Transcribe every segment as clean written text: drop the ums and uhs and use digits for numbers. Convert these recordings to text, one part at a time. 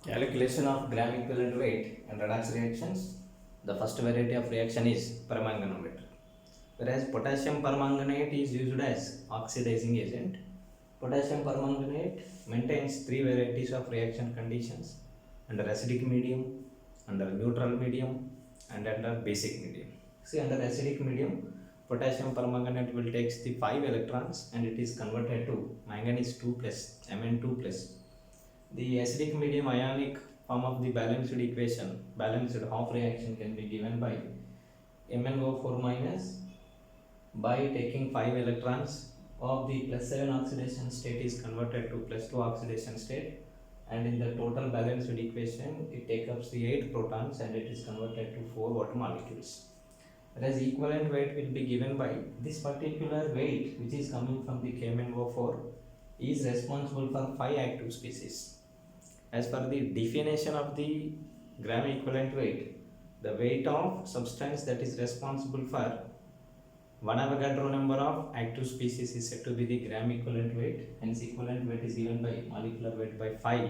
Calculation of gram equivalent weight and redox reactions. The first variety of reaction is permanganometer. Whereas potassium permanganate is used as oxidizing agent. Potassium permanganate maintains three varieties of reaction conditions: under acidic medium, under neutral medium, and under basic medium. See, under acidic medium, potassium permanganate will take the 5 electrons and it is converted to manganese 2 plus Mn2 plus. The acidic medium ionic form of the balanced equation, balanced half reaction, can be given by MnO4 minus by taking 5 electrons of the plus 7 oxidation state is converted to plus 2 oxidation state, and in the total balanced equation it takes up the 8 protons and it is converted to 4 water molecules. Whereas equivalent weight will be given by this particular weight, which is coming from the KMnO4, is responsible for 5 active species. As per the definition of the gram equivalent weight, the weight of substance that is responsible for 1 Avogadro number of active species is said to be the gram equivalent weight. Hence equivalent weight is given by molecular weight by 5,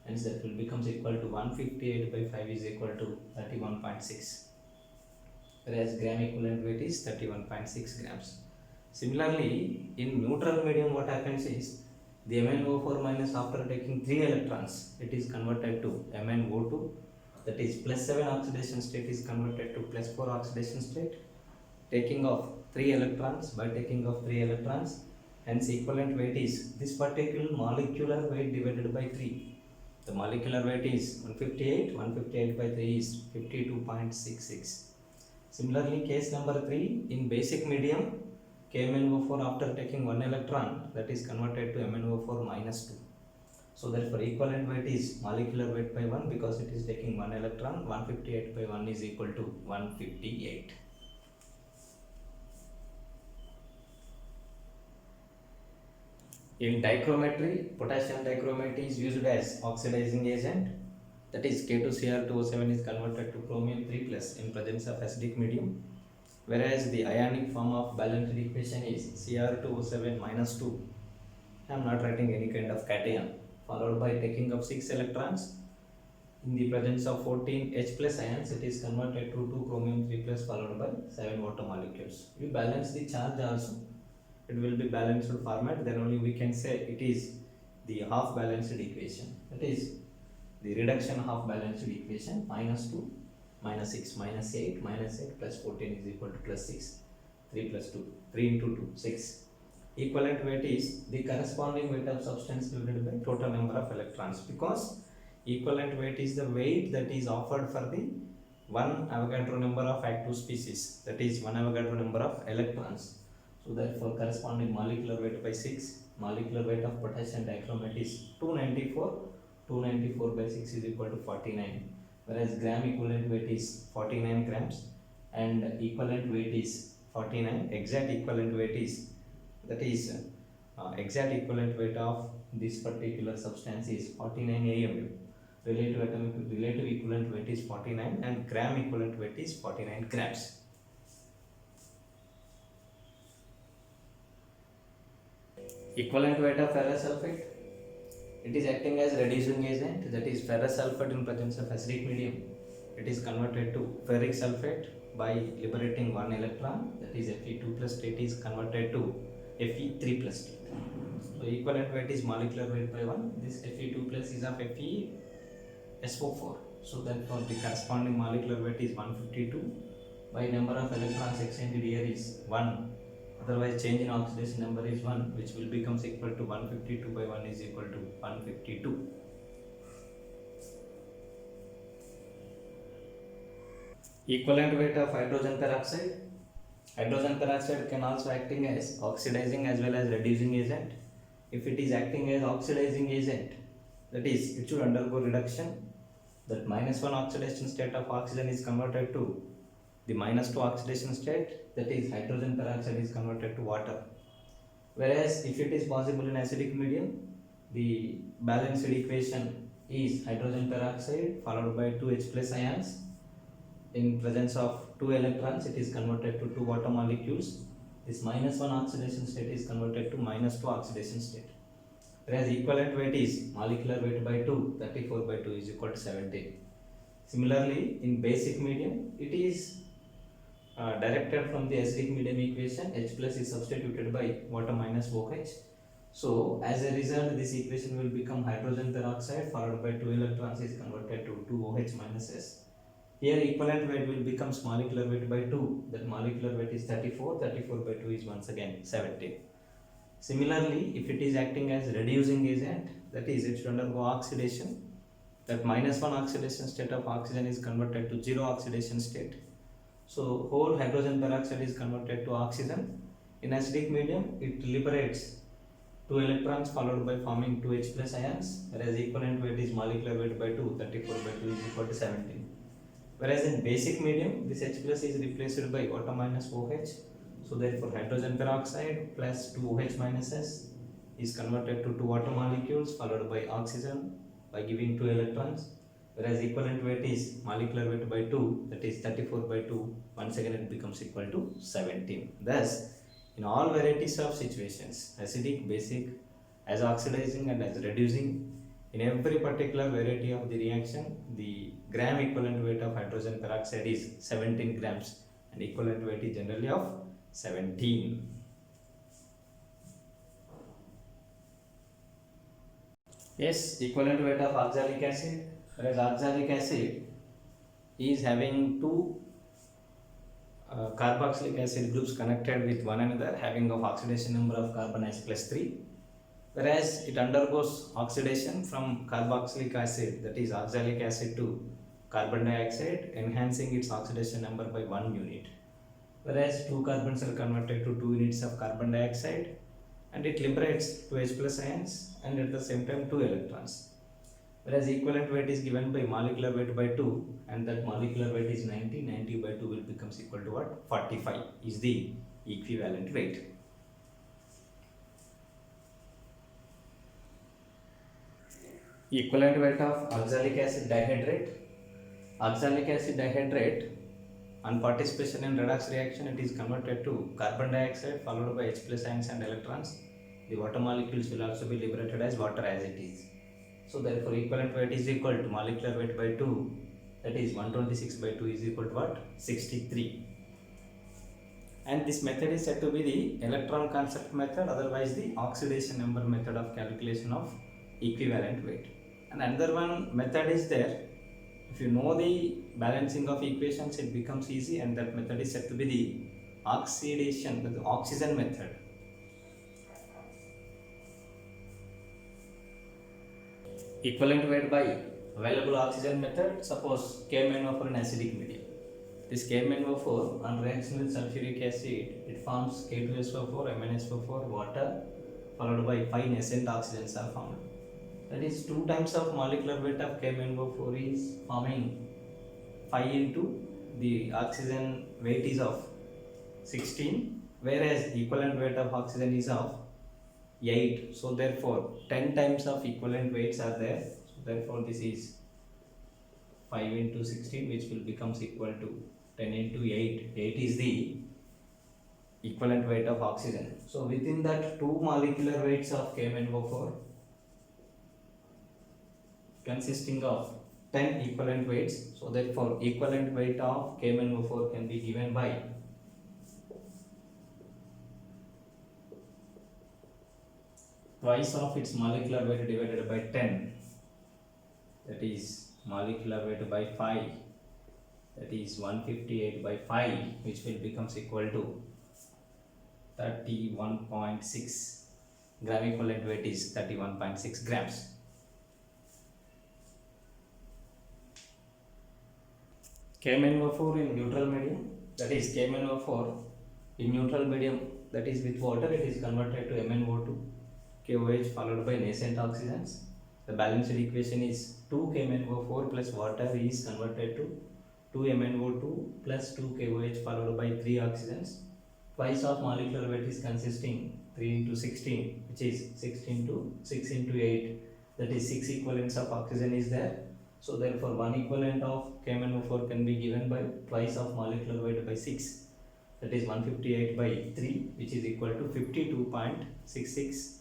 hence that will becomes equal to 158 by 5 is equal to 31.6, whereas gram equivalent weight is 31.6 grams. Similarly, in neutral medium what happens is the MnO4 minus, after taking 3 electrons, it is converted to MnO2, that is plus 7 oxidation state is converted to plus 4 oxidation state, taking off 3 electrons by taking off 3 electrons. Hence equivalent weight is this particular molecular weight divided by 3. The molecular weight is 158, 158 by 3 is 52.66. Similarly, case number 3, in basic medium, KMnO4 after taking 1 electron, that is converted to MnO4 minus 2. So therefore equivalent weight is molecular weight by 1 because it is taking 1 electron. 158 by 1 is equal to 158. In dichrometry, potassium dichromate is used as oxidizing agent, that is K2Cr2O7 is converted to chromium 3 plus in presence of acidic medium, whereas the ionic form of balanced equation is Cr2O7 minus 2. I am not writing any kind of cation, followed by taking up 6 electrons. In the presence of 14 H plus ions, it is converted to 2 chromium 3 plus followed by 7 water molecules. You balance the charge also, it will be balanced format, then only we can say it is the half balanced equation, that is the reduction half balanced equation. Minus 2 minus 6 minus 8 minus 8 plus 14 is equal to plus 6. 3 plus 2, 3 into 2, 6. Equivalent weight is the corresponding weight of substance divided by total number of electrons, because equivalent weight is the weight that is offered for the 1 Avogadro number of active species, that is 1 Avogadro number of electrons. So therefore corresponding molecular weight by 6, molecular weight of potassium dichromate is 294. 294 by 6 is equal to 49, whereas gram equivalent weight is 49 grams and equivalent weight is 49. Exact equivalent weight is, that is exact equivalent weight of this particular substance is 49 AMU. Relative equivalent weight is 49 and gram equivalent weight is 49 grams. Equivalent weight of ferrous sulfate, it is acting as reducing agent, that is ferrous sulfate in presence of acidic medium, it is converted to ferric sulfate by liberating 1 electron, that is Fe2 plus state is converted to Fe3 plus state. So equivalent weight is molecular weight by 1, this Fe2 plus is of FeSO4, so therefore the corresponding molecular weight is 152 by number of electrons exchanged here is 1, otherwise change in oxidation number is 1, which will becomes equal to 152 by 1 is equal to 152. Equivalent weight of hydrogen peroxide. Hydrogen peroxide can also acting as oxidizing as well as reducing agent. If it is acting as oxidizing agent, that is it should undergo reduction, that minus 1 oxidation state of oxygen is converted to the minus 2 oxidation state, that is hydrogen peroxide is converted to water. Whereas if it is possible in acidic medium, the balanced equation is hydrogen peroxide followed by 2 H plus ions. In presence of 2 electrons, it is converted to 2 water molecules. This minus 1 oxidation state is converted to minus 2 oxidation state. whereas equivalent weight is molecular weight by 2, 34 by 2 is equal to 17. Similarly, in basic medium, it is directed from the acidic medium equation. H plus is substituted by water minus OH. So as a result, this equation will become hydrogen peroxide followed by 2 electrons is converted to 2 OH minus S. Here equivalent weight will become molecular weight by 2. That molecular weight is 34. 34 by 2 is once again 17. Similarly, if it is acting as reducing agent, that is it should undergo oxidation. That -1 oxidation state of oxygen is converted to 0 oxidation state. So whole hydrogen peroxide is converted to oxygen. In acidic medium, it liberates 2 electrons followed by forming 2 H plus ions, whereas equivalent weight is molecular weight by 2, 34 by 2 is equal to 17. Whereas in basic medium, this H plus is replaced by water minus OH. So therefore hydrogen peroxide plus 2 OH minus S is converted to 2 water molecules followed by oxygen by giving 2 electrons. Whereas equivalent weight is molecular weight by 2, that is 34 by 2, once again it becomes equal to 17. Thus, in all varieties of situations, acidic, basic, as oxidizing and as reducing, in every particular variety of the reaction, the gram equivalent weight of hydrogen peroxide is 17 grams and equivalent weight is generally of 17. Yes, equivalent weight of oxalic acid, whereas oxalic acid is having two carboxylic acid groups connected with one another, having of oxidation number of carbon as plus 3, whereas it undergoes oxidation from carboxylic acid, that is oxalic acid, to carbon dioxide, enhancing its oxidation number by 1 unit, whereas 2 carbons are converted to 2 units of carbon dioxide and it liberates 2 H plus ions and at the same time 2 electrons. Whereas equivalent weight is given by molecular weight by 2 and that molecular weight is 90. 90 by 2 will becomes equal to what? 45 is the equivalent weight. Equivalent weight of oxalic acid dihydrate. Oxalic acid dihydrate, on participation in redox reaction, it is converted to carbon dioxide followed by H plus ions and electrons. The water molecules will also be liberated as water as it is. So therefore equivalent weight is equal to molecular weight by 2, that is 126 by 2 is equal to what? 63. And this method is said to be the electron concept method, otherwise the oxidation number method of calculation of equivalent weight. And another one method is there. If you know the balancing of equations, it becomes easy, and that method is said to be the oxidation, the oxygen method. Equivalent weight by available oxygen method. Suppose KMnO4 in acidic medium. This KMnO4 on reaction with sulfuric acid, it forms K2SO4, MnSO4, water, followed by 5 nascent oxygens are found. That is 2 times of molecular weight of KMnO4 is forming 5 into the oxygen weight is of 16, whereas equivalent weight of oxygen is of 8. So therefore 10 times of equivalent weights are there. So therefore this is 5 into 16, which will becomes equal to 10 into 8. 8 is the equivalent weight of oxygen. So within that 2 molecular weights of KMnO4 consisting of 10 equivalent weights. So therefore equivalent weight of KMnO4 can be given by twice of its molecular weight divided by 10, that is molecular weight by 5, that is 158 by 5, which will becomes equal to 31.6 gram. Equivalent weight is 31.6 grams. KMnO4 in neutral medium, that is KMnO4 in neutral medium, that is with water, it is converted to MnO2, KOH followed by nascent oxygens. The balanced equation is 2 KMnO4 plus water is converted to 2 MnO2 plus 2 KOH followed by 3 oxygens. Twice of molecular weight is consisting 3 into 16, which is 16 to 6 into 8, that is 6 equivalents of oxygen is there. So therefore 1 equivalent of KMnO4 can be given by twice of molecular weight by 6, that is 158 by 3, which is equal to 52.66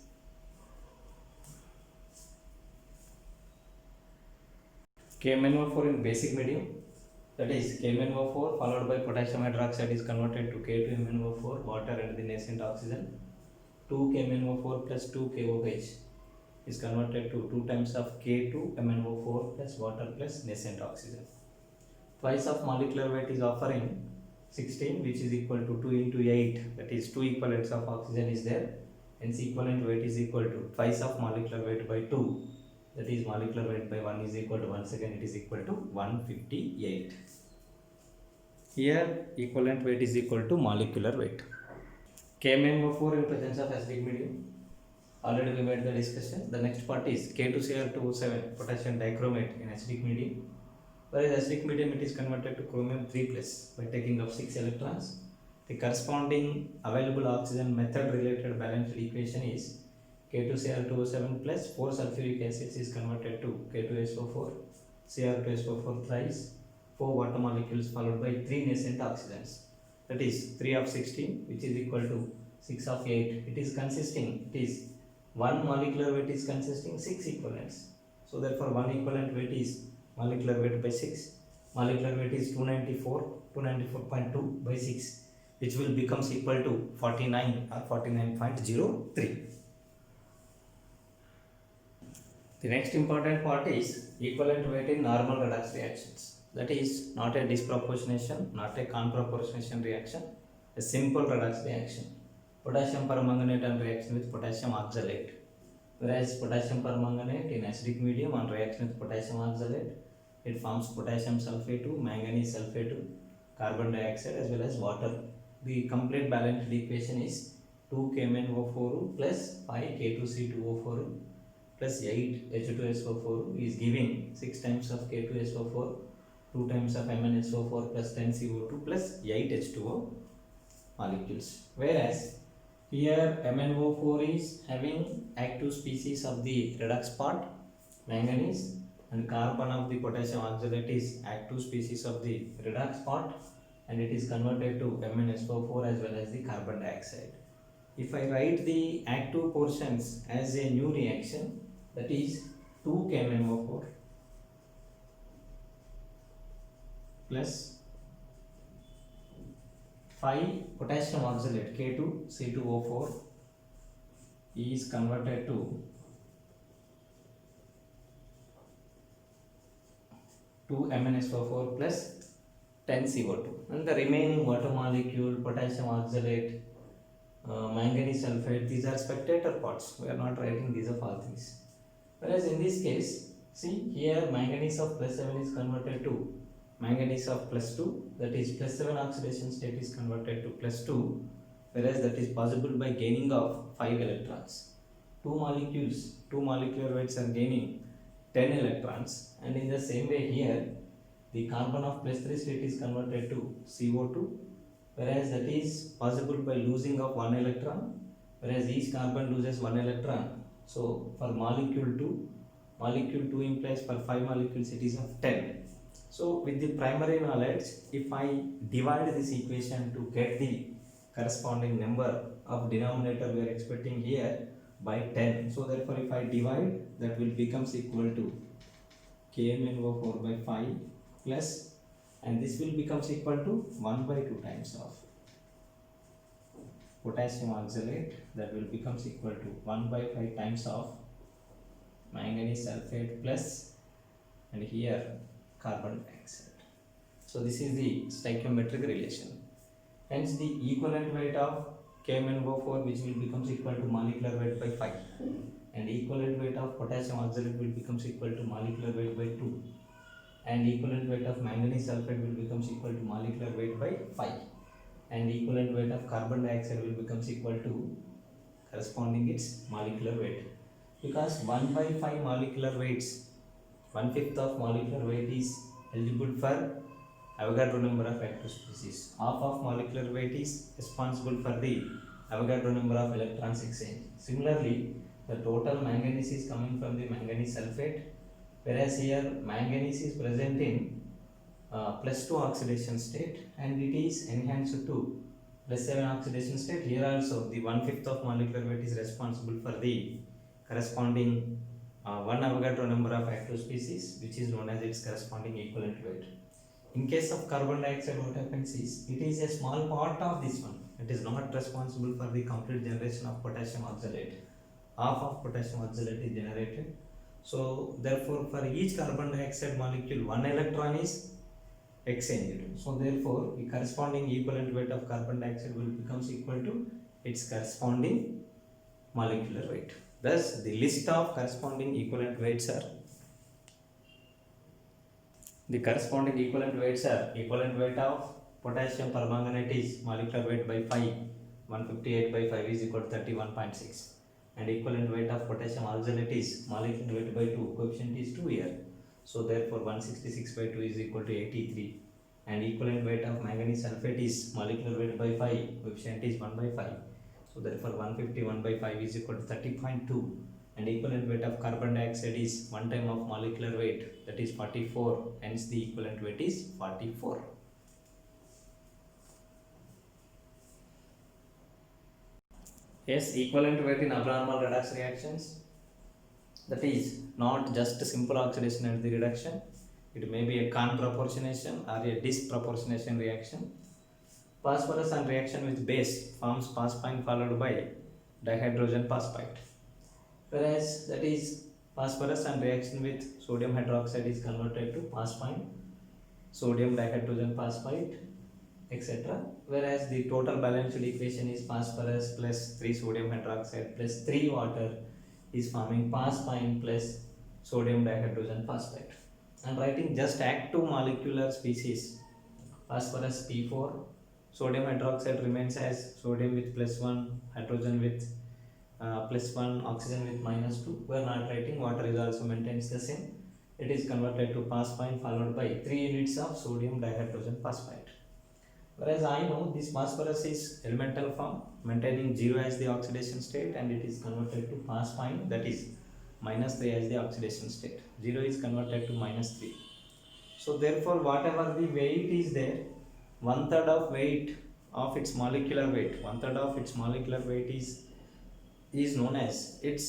KMnO4 in basic medium, that is KMnO4 followed by potassium hydroxide is converted to K2MnO4, water and the nascent oxygen. 2 KMnO4 plus 2 KOH is converted to 2 times of K2MnO4 plus water plus nascent oxygen. Twice of molecular weight is offering 16, which is equal to 2 into 8, that is 2 equivalents of oxygen is there, hence equivalent weight is equal to twice of molecular weight by 2, that is molecular weight by 1 is equal to, once again it is equal to 158. Here equivalent weight is equal to molecular weight. KMnO4 in presence of acidic medium, already we made the discussion. The next part is K2Cl2O7 potassium dichromate in acidic medium. Whereas acidic medium it is converted to chromium 3 plus by taking of 6 electrons. The corresponding available oxygen method related balanced equation is K2Cl2O7 plus 4 sulfuric acids is converted to K2SO4, Cr2SO4 thrice, 4 water molecules followed by 3 nascent oxygens. That is 3 of 16, which is equal to 6 of 8. It is consisting, it is 1 molecular weight is consisting 6 equivalents. So therefore 1 equivalent weight is molecular weight by 6. Molecular weight is 294.2 by 6, which will becomes equal to 49 or 49.03. The next important part is equivalent weight in normal redox reactions. That is not a disproportionation, not a conproportionation reaction, a simple redox reaction. Potassium permanganate on reaction with potassium oxalate. Whereas potassium permanganate in acidic medium on reaction with potassium oxalate, it forms potassium sulfate 2, manganese sulfate 2, carbon dioxide as well as water. The complete balanced equation is 2 KMnO4 plus 5 K2C2O4 plus 8 H2SO4 is giving 6 times of K2SO4, 2 times of MnSO4 plus 10 CO2 plus 8 H2O molecules. Whereas here MnO4 is having active species of the redox part, manganese, and carbon of the potassium oxalate is active species of the redox part, and it is converted to MnSO4 as well as the carbon dioxide. If I write the active portions as a new reaction, that is 2 KMnO4 plus 5 potassium oxalate K2C2O4 is converted to 2 MnSO4 plus 10 CO2, and the remaining water molecule, potassium oxalate, manganese sulfate, these are spectator parts. We are not writing these of all things. Whereas in this case, see here manganese of plus 7 is converted to manganese of plus 2, that is plus 7 oxidation state is converted to plus 2, whereas that is possible by gaining of 5 electrons. 2 molecules, 2 molecular weights are gaining 10 electrons, and in the same way here the carbon of plus 3 state is converted to CO2, whereas that is possible by losing of 1 electron, whereas each carbon loses 1 electron. So for molecule 2 implies for 5 molecules it is of 10. So with the primary knowledge, if I divide this equation to get the corresponding number of denominator we are expecting here by 10, so therefore if I divide, that will becomes equal to KMnO4 by 5 plus, and this will becomes equal to 1 by 2 times of potassium oxalate, that will becomes equal to 1 by 5 times of manganese sulfate plus, and here carbon dioxide. So this is the stoichiometric relation. Hence the equivalent weight of KMnO4, which will becomes equal to molecular weight by 5, and equivalent weight of potassium oxalate will becomes equal to molecular weight by 2, and equivalent weight of manganese sulfate will becomes equal to molecular weight by 5, and equivalent weight of carbon dioxide will becomes equal to corresponding its molecular weight. Because 1 by 5 molecular weights, 1/5 of molecular weight is eligible for Avogadro number of active species. Half of molecular weight is responsible for the Avogadro number of electrons exchange. Similarly, the total manganese is coming from the manganese sulfate, whereas here manganese is present in plus 2 oxidation state, and it is enhanced to plus 7 oxidation state. Here also the 1/5 of molecular weight is responsible for the corresponding one Avogadro number of active species, which is known as its corresponding equivalent weight. In case of carbon dioxide, what happens is it is a small part of this one. It is not responsible for the complete generation of potassium oxalate. Half of potassium oxalate is generated. So therefore, for each carbon dioxide molecule, one electron is exchanged. So therefore, the corresponding equivalent weight of carbon dioxide will becomes equal to its corresponding molecular weight. Thus, the list of corresponding equivalent weights are equivalent weight of potassium permanganate is molecular weight by 5, 158 by 5 is equal to 31.6, and equivalent weight of potassium oxalate is molecular weight by 2, coefficient is 2 here. So therefore 166 by 2 is equal to 83, and equivalent weight of manganese sulfate is molecular weight by 5, coefficient is 1 by 5. So therefore 151 by 5 is equal to 30.2, and equivalent weight of carbon dioxide is 1 time of molecular weight, that is 44, hence the equivalent weight is 44. Yes, equivalent weight in abnormal redox reactions, that is not just simple oxidation and the reduction, it may be a conproportionation or a disproportionation reaction. Phosphorus on reaction with base forms phosphine followed by dihydrogen phosphite, whereas that is phosphorus on reaction with sodium hydroxide is converted to phosphine, sodium dihydrogen phosphite, etc. Whereas the total balanced equation is phosphorus plus 3 sodium hydroxide plus 3 water is forming phosphine plus sodium dihydrogen phosphite. I am writing just active molecular species. Phosphorus P4, sodium hydroxide remains as sodium with +1, hydrogen with +1, oxygen with -2. We are not writing, water is also maintains the same. It is converted to phosphine followed by 3 units of sodium dihydrogen phosphite. Whereas I know this phosphorus is elemental form maintaining 0 as the oxidation state, and it is converted to phosphine, that is -3 as the oxidation state. 0 is converted to -3. So therefore whatever the weight is there, 1/3 of weight of its molecular weight, 1/3 of its molecular weight is known as its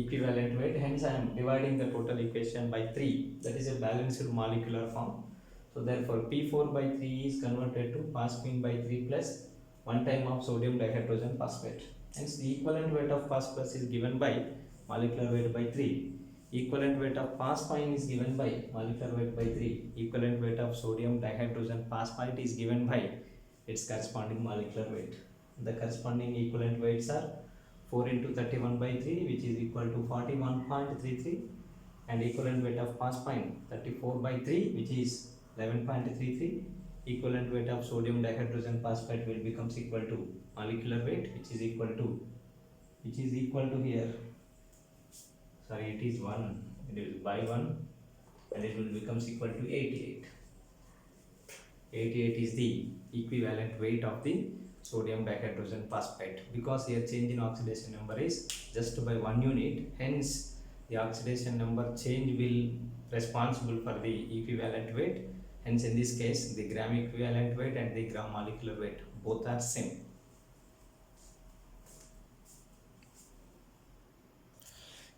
equivalent weight. Hence I am dividing the total equation by 3, that is a balanced molecular form. So therefore P4 by 3 is converted to phosphine by 3 plus 1 time of sodium dihydrogen phosphate. Hence the equivalent weight of phosphorus is given by molecular weight by 3. Equivalent weight of phosphine is given by molecular weight by 3. Equivalent weight of sodium dihydrogen phosphite is given by its corresponding molecular weight. The corresponding equivalent weights are 4 into 31 by 3, which is equal to 41.33, and equivalent weight of phosphine 34 by 3, which is 11.33. Equivalent weight of sodium dihydrogen phosphate will becomes equal to molecular weight, which is equal to here, sorry, it is 1, it is by 1, and it will becomes equal to 88. 88 is the equivalent weight of the sodium dihydrogen phosphate. Because here change in oxidation number is just by 1 unit, hence the oxidation number change will responsible for the equivalent weight. Hence in this case the gram equivalent weight and the gram molecular weight both are same.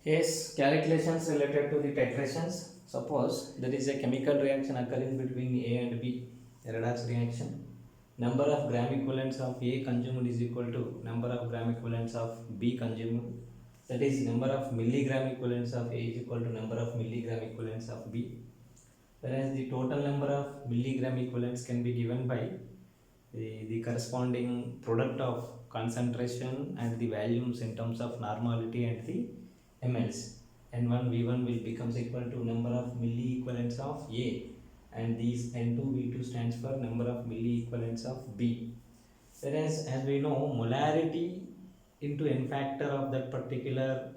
Yes, calculations related to the titrations. Suppose there is a chemical reaction occurring between A and B, a redox reaction. Number of gram equivalents of A consumed is equal to number of gram equivalents of B consumed. That is, number of milligram equivalents of A is equal to number of milligram equivalents of B. Whereas the total number of milligram equivalents can be given by the corresponding product of concentration and the volumes in terms of normality and the mLs. N1 V1 will becomes equal to number of milli equivalents of A, and these N2 V2 stands for number of milli equivalents of B. Whereas as we know, molarity into n factor of that particular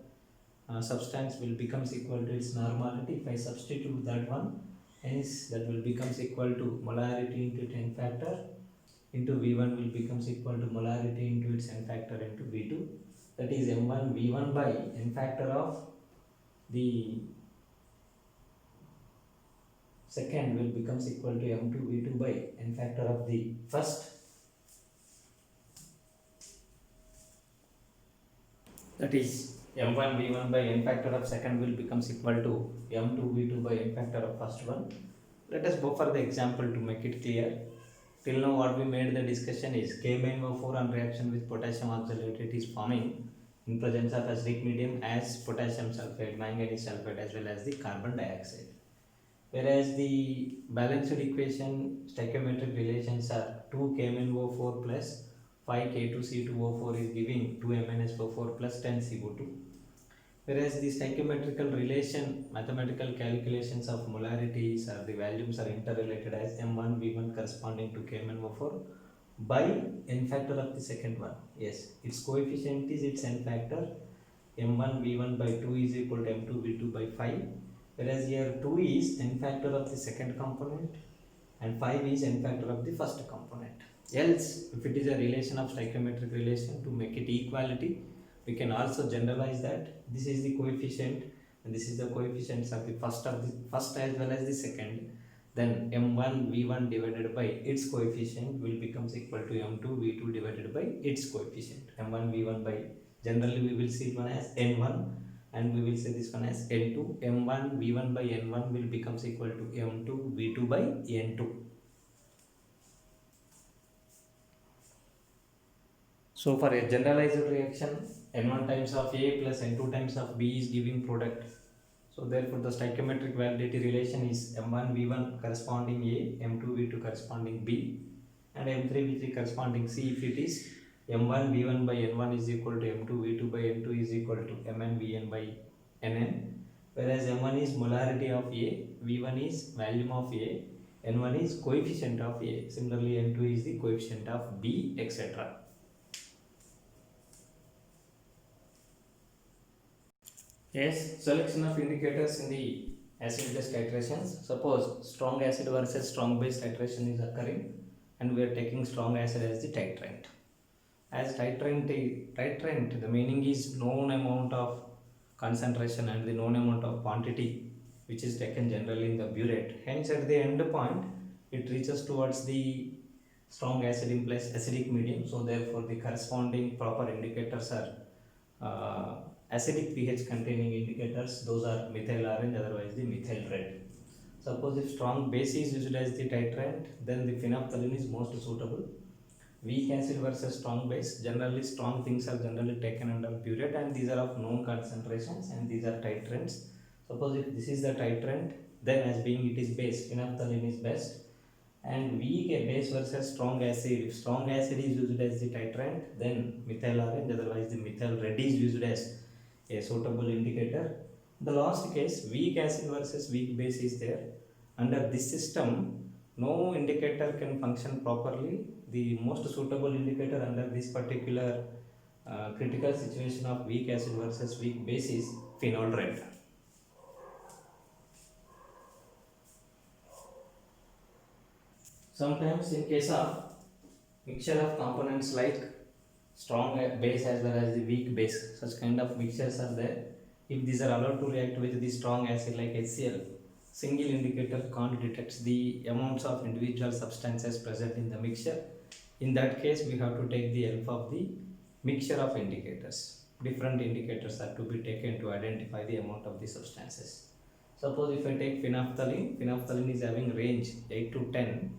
substance will becomes equal to its normality. If I substitute that one, hence that will becomes equal to molarity into its n factor into V1 will becomes equal to molarity into its n factor into V2. That is M1 V1 by n factor of the second will becomes equal to M2 V2 by n factor of the first. That is m1 v1 by n factor of second will becomes equal to m2 v2 by n factor of first one. Let us go for the example to make it clear. Till now what we made the discussion is KMnO4 on reaction with potassium oxalate, it is forming in presence of acidic medium as potassium sulfate, manganese sulfate as well as the carbon dioxide. Whereas the balanced equation stoichiometric relations are 2 KMnO4 plus 5 K2C2O4 is giving 2 MnSO4 plus 10 CO2. Whereas the stoichiometrical relation, mathematical calculations of molarities or the volumes are interrelated as m1 v1 corresponding to KMnO4 by n factor of the second one. Yes, its coefficient is its n factor. m1 v1 by 2 is equal to m2 v2 by 5. Whereas here 2 is n factor of the second component and 5 is n factor of the first component. Else, if it is a relation of stoichiometric relation, to make it equality, we can also generalize that this is the coefficient and this is the coefficients of the first as well as the second. Then m1 v1 divided by its coefficient will becomes equal to m2 v2 divided by its coefficient. m1 v1 by, generally we will see it one as n1 and we will say this one as n2. m1 v1 by n1 will becomes equal to m2 v2 by n2. So for a generalized reaction, n1 times of A plus n2 times of B is giving product. So therefore the stoichiometric validity relation is m1 v1 corresponding A, m2 v2 corresponding B, and m3 v3 corresponding C. If it is m1 v1 by n1 is equal to m2 v2 by n2 is equal to mn vn by nn, whereas m1 is molarity of A, v1 is volume of A, n1 is coefficient of A. Similarly, n2 is the coefficient of B, etc. Yes, selection of indicators in the acid test titrations. Suppose strong acid versus strong base titration is occurring and we are taking strong acid as the titrant. As titrant, the meaning is known amount of concentration and the known amount of quantity which is taken generally in the burette. Hence at the end point it reaches towards the strong acid implies acidic medium. So therefore the corresponding proper indicators are acidic pH containing indicators. Those are methyl orange, otherwise the methyl red. Suppose if strong base is used as the titrant, then the phenolphthalein is most suitable. Weak acid versus strong base, generally strong things are generally taken under burette and these are of known concentrations and these are titrants. Suppose if this is the titrant, then as being it is base, phenolphthalein is best. And weak base versus strong acid, if strong acid is used as the titrant, then methyl orange, otherwise the methyl red is used as a suitable indicator. The last case, weak acid versus weak base is there. Under this system, no indicator can function properly. The most suitable indicator under this particular critical situation of weak acid versus weak base is phenol red. Sometimes in case of mixture of components like strong base as well as the weak base, such kind of mixtures are there. If these are allowed to react with the strong acid like HCl, single indicator can't detect the amounts of individual substances present in the mixture. In that case, we have to take the help of the mixture of indicators. Different indicators are to be taken to identify the amount of the substances. Suppose if I take phenolphthalein is having range 8 to 10.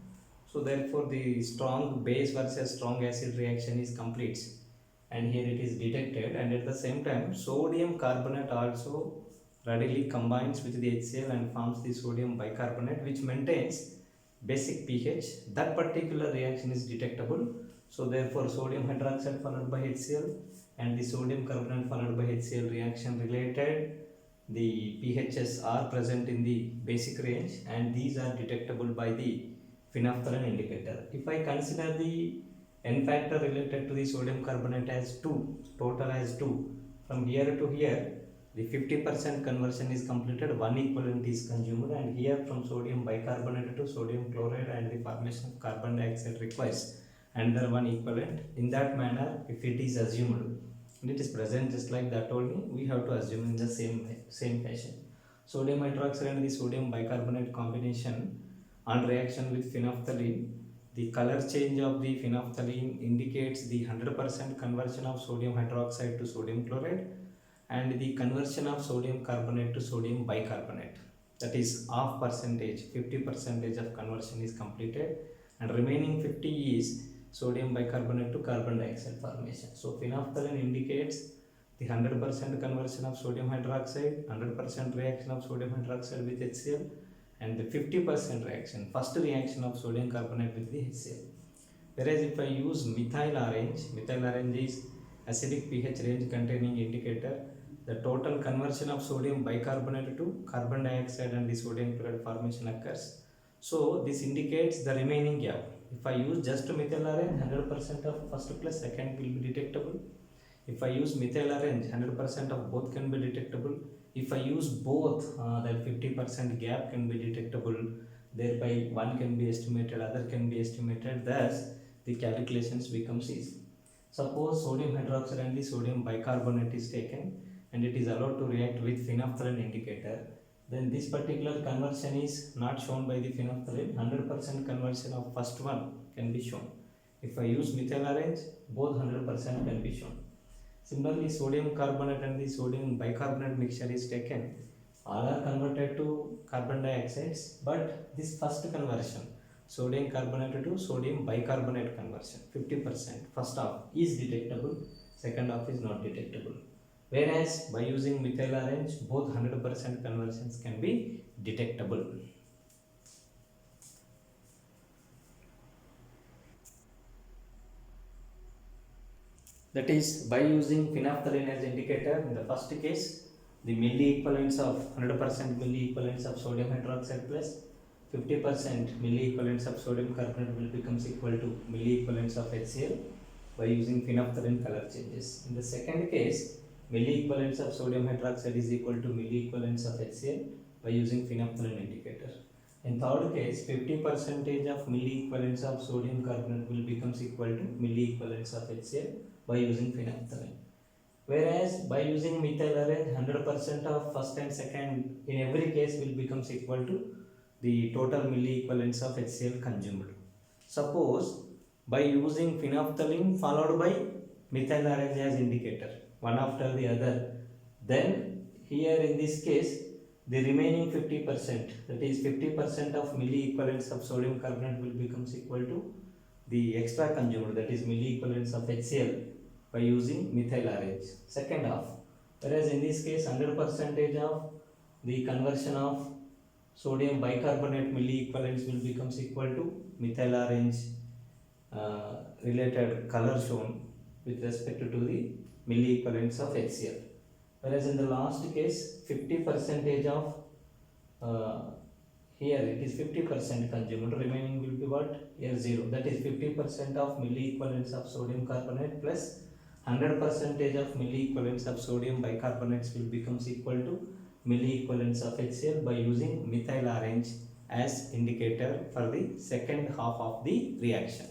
So therefore the strong base versus strong acid reaction is complete and here it is detected, and at the same time sodium carbonate also readily combines with the HCl and forms the sodium bicarbonate which maintains basic pH. That particular reaction is detectable. So therefore sodium hydroxide followed by HCl and the sodium carbonate followed by HCl reaction related, the pHs are present in the basic range and these are detectable by the phenolphthalein indicator. If I consider the n factor related to the sodium carbonate as 2, total as 2, from here to here the 50% conversion is completed, one equivalent is consumed, and here from sodium bicarbonate to sodium chloride and the formation of carbon dioxide requires another one equivalent. In that manner, if it is assumed and it is present just like that only, we have to assume in the same fashion. Sodium hydroxide and the sodium bicarbonate combination on reaction with phenolphthalein, the color change of the phenolphthalein indicates the 100% conversion of sodium hydroxide to sodium chloride, and the conversion of sodium carbonate to sodium bicarbonate, that is half percentage, 50% of conversion is completed, and remaining 50 is sodium bicarbonate to carbon dioxide formation. So phenolphthalein indicates the 100% conversion of sodium hydroxide, 100% reaction of sodium hydroxide with HCl, and the 50% reaction, first reaction of sodium carbonate with the HCl. Whereas if I use methyl orange is acidic pH range containing indicator, the total conversion of sodium bicarbonate to carbon dioxide and the sodium chloride formation occurs. So this indicates the remaining gap. If I use just methyl orange, 100% of first plus second will be detectable. If I use methyl orange, 100% of both can be detectable. If I use both, that 50% gap can be detectable. Thereby one can be estimated, other can be estimated. Thus the calculations becomes easy. Suppose sodium hydroxide and the sodium bicarbonate is taken and it is allowed to react with phenolphthalein indicator, then this particular conversion is not shown by the phenolphthalein. 100% conversion of first one can be shown. If I use methyl orange, both 100% can be shown. Similarly, sodium carbonate and the sodium bicarbonate mixture is taken. All are converted to carbon dioxides, but this first conversion, sodium carbonate to sodium bicarbonate conversion, 50%, first half is detectable, second half is not detectable. Whereas by using methyl orange, both 100% conversions can be detectable. That is, by using phenolphthalein as indicator, in the first case, the milli equivalents of 100% milli equivalents of sodium hydroxide plus 50% milli equivalents of sodium carbonate will becomes equal to milli equivalents of HCl by using phenolphthalein color changes. In the second case, milli equivalents of sodium hydroxide is equal to milli equivalents of HCl by using phenolphthalein indicator. In third case, 50% of milli equivalents of sodium carbonate will becomes equal to milli equivalents of HCl by using phenolphthalein. Whereas by using methyl orange, 100% of first and second in every case will becomes equal to the total milli equivalents of HCl consumed. Suppose by using phenolphthalein followed by methyl orange as indicator, one after the other, then here in this case the remaining 50%, that is 50% of milli equivalents of sodium carbonate will becomes equal to the extra consumed, that is milli equivalents of HCl by using methyl orange, second half. Whereas in this case 100% of the conversion of sodium bicarbonate milli equivalents will becomes equal to methyl orange related color shown with respect to the milli equivalents of HCl. Whereas in the last case 50% of here it is 50% consumed, remaining will be what? Here 0, that is 50% of milli equivalents of sodium carbonate plus 100% of milli equivalents of sodium bicarbonates will becomes equal to milli equivalents of HCl by using methyl orange as indicator for the second half of the reaction.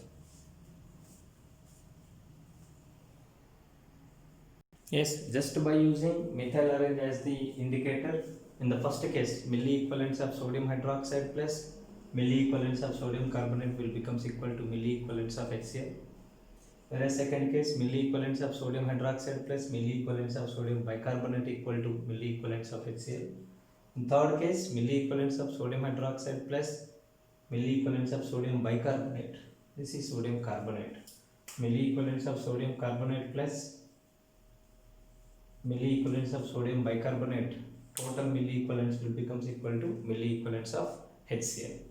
Yes, just by using methyl orange as the indicator, in the first case milli equivalents of sodium hydroxide plus milli equivalents of sodium carbonate will becomes equal to milli equivalents of HCl. Whereas second case milli equivalents of sodium hydroxide plus milli equivalents of sodium bicarbonate equal to milli equivalents of HCl. In third case milli equivalents of sodium hydroxide plus milli equivalents of sodium bicarbonate, this is sodium carbonate, milli equivalents of sodium carbonate plus milli equivalents of sodium bicarbonate, total milli equivalents will becomes equal to milli equivalents of HCl.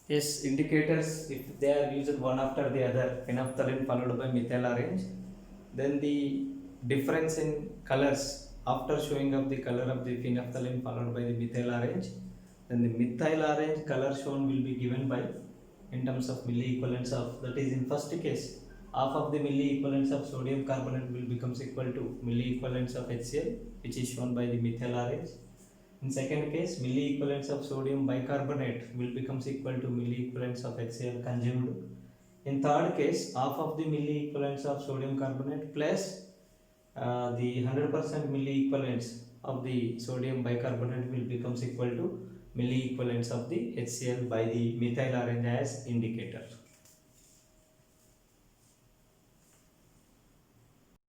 Yes, indicators, if they are used one after the other, phenolphthalein followed by methyl orange, then the difference in colors after showing up the color of the phenolphthalein followed by the methyl orange, then the methyl orange color shown will be given by in terms of milli equivalents of, that is in first case half of the milli equivalents of sodium carbonate will becomes equal to milli equivalents of HCl, which is shown by the methyl orange. In second case, milli equivalents of sodium bicarbonate will becomes equal to milli equivalents of HCl consumed. In third case, half of the milli equivalents of sodium carbonate plus the 100% milli equivalents of the sodium bicarbonate will becomes equal to milli equivalents of the HCl by the methyl orange as indicator.